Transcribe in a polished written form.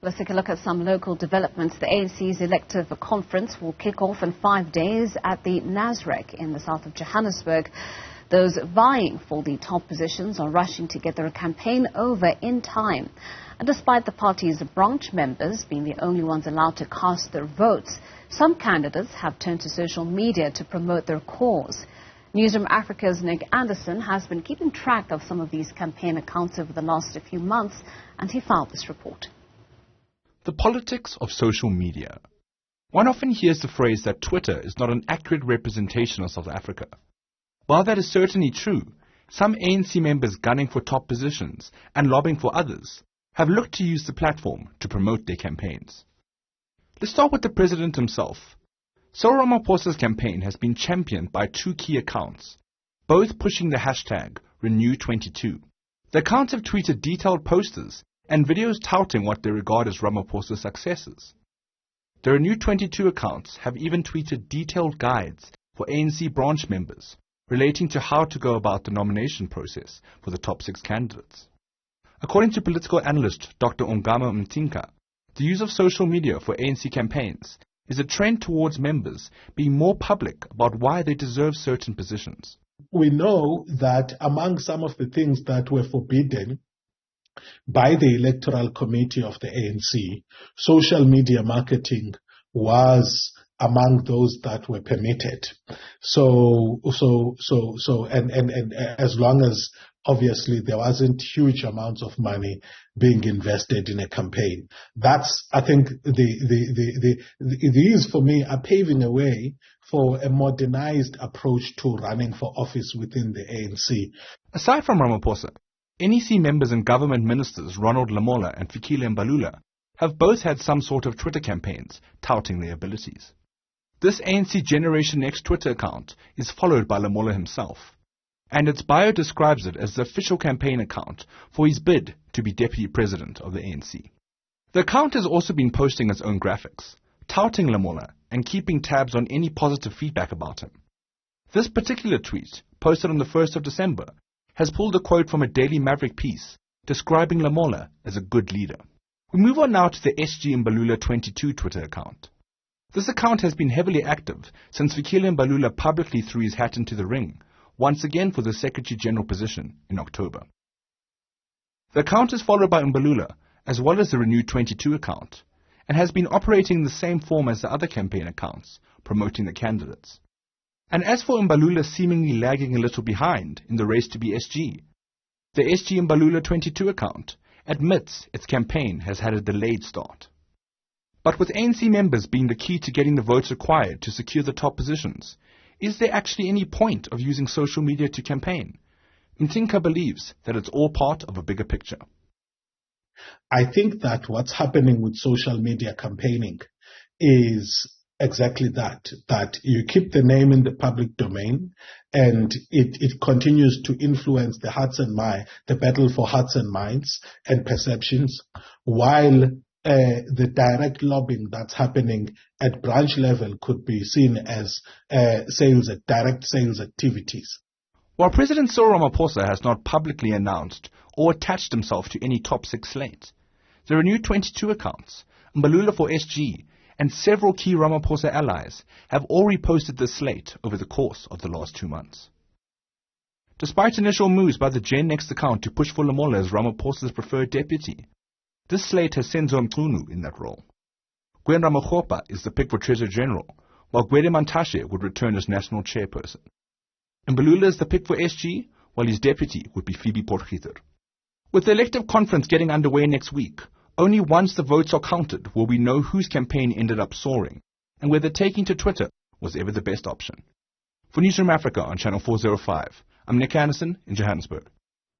Let's take a look at some local developments. The ANC's elective conference will kick off in 5 days at the Newzroom in the south of Johannesburg. Those vying for the top positions are rushing to get their campaign over in time. And despite the party's branch members being the only ones allowed to cast their votes, some candidates have turned to social media to promote their cause. Newzroom Afrika's Nick Anderson has been keeping track of some of these campaign accounts over the last few months, and he filed this report. The politics of social media. One often hears the phrase that Twitter is not an accurate representation of South Africa. While that is certainly true, some ANC members gunning for top positions and lobbying for others have looked to use the platform to promote their campaigns. Let's start with the president himself. Cyril Ramaphosa's campaign has been championed by two key accounts, both pushing the hashtag Renew22. The accounts have tweeted detailed posters and videos touting what they regard as Ramaphosa's successes. The Renew22 accounts have even tweeted detailed guides for ANC branch members relating to how to go about the nomination process for the top 6 candidates. According to political analyst Dr. Ongama Mtinka, the use of social media for ANC campaigns is a trend towards members being more public about why they deserve certain positions. We know that among some of the things that were forbidden by the Electoral Committee of the ANC, social media marketing was among those that were permitted. So as long as obviously there wasn't huge amounts of money being invested in a campaign. That's, I think, these for me are paving a way for a modernized approach to running for office within the ANC. Aside from Ramaphosa, NEC members and government ministers Ronald Lamola and Fikile Mbalula have both had some sort of Twitter campaigns touting their abilities. This ANC Generation Next Twitter account is followed by Lamola himself, and its bio describes it as the official campaign account for his bid to be deputy president of the ANC. The account has also been posting its own graphics, touting Lamola and keeping tabs on any positive feedback about him. This particular tweet, posted on the 1st of December, has pulled a quote from a Daily Maverick piece describing Lamola as a good leader. We move on now to the SG Mbalula 22 Twitter account. This account has been heavily active since Fikile Mbalula publicly threw his hat into the ring, once again for the Secretary General position in October. The account is followed by Mbalula, as well as the Renew22 account, and has been operating in the same form as the other campaign accounts, promoting the candidates. And as for Mbalula seemingly lagging a little behind in the race to be SG, the SG Mbalula 22 account admits its campaign has had a delayed start. But with ANC members being the key to getting the votes required to secure the top positions, is there actually any point of using social media to campaign? Mtinka believes that it's all part of a bigger picture. I think that what's happening with social media campaigning is exactly that you keep the name in the public domain and it continues to influence the hearts and minds, the battle for hearts and minds and perceptions, while the direct lobbying that's happening at branch level could be seen as direct sales activities. While President Cyril Ramaphosa has not publicly announced or attached himself to any top 6 slate, the Renew22 accounts, Mbalula for SG, and several key Ramaphosa allies have all reposted this slate over the course of the last 2 months. Despite initial moves by the Gen Next account to push for Lamola as Ramaphosa's preferred deputy, this slate has Senzo Mchunu in that role. Gwen Ramakgopa is the pick for Treasurer General, while Gwede Mantashe would return as National Chairperson. Mbalula is the pick for SG, while his deputy would be Phoebe Potgieter. With the elective conference getting underway next week, only once the votes are counted will we know whose campaign ended up soaring, and whether taking to Twitter was ever the best option. For Newzroom Afrika on Channel 405, I'm Nick Anderson in Johannesburg.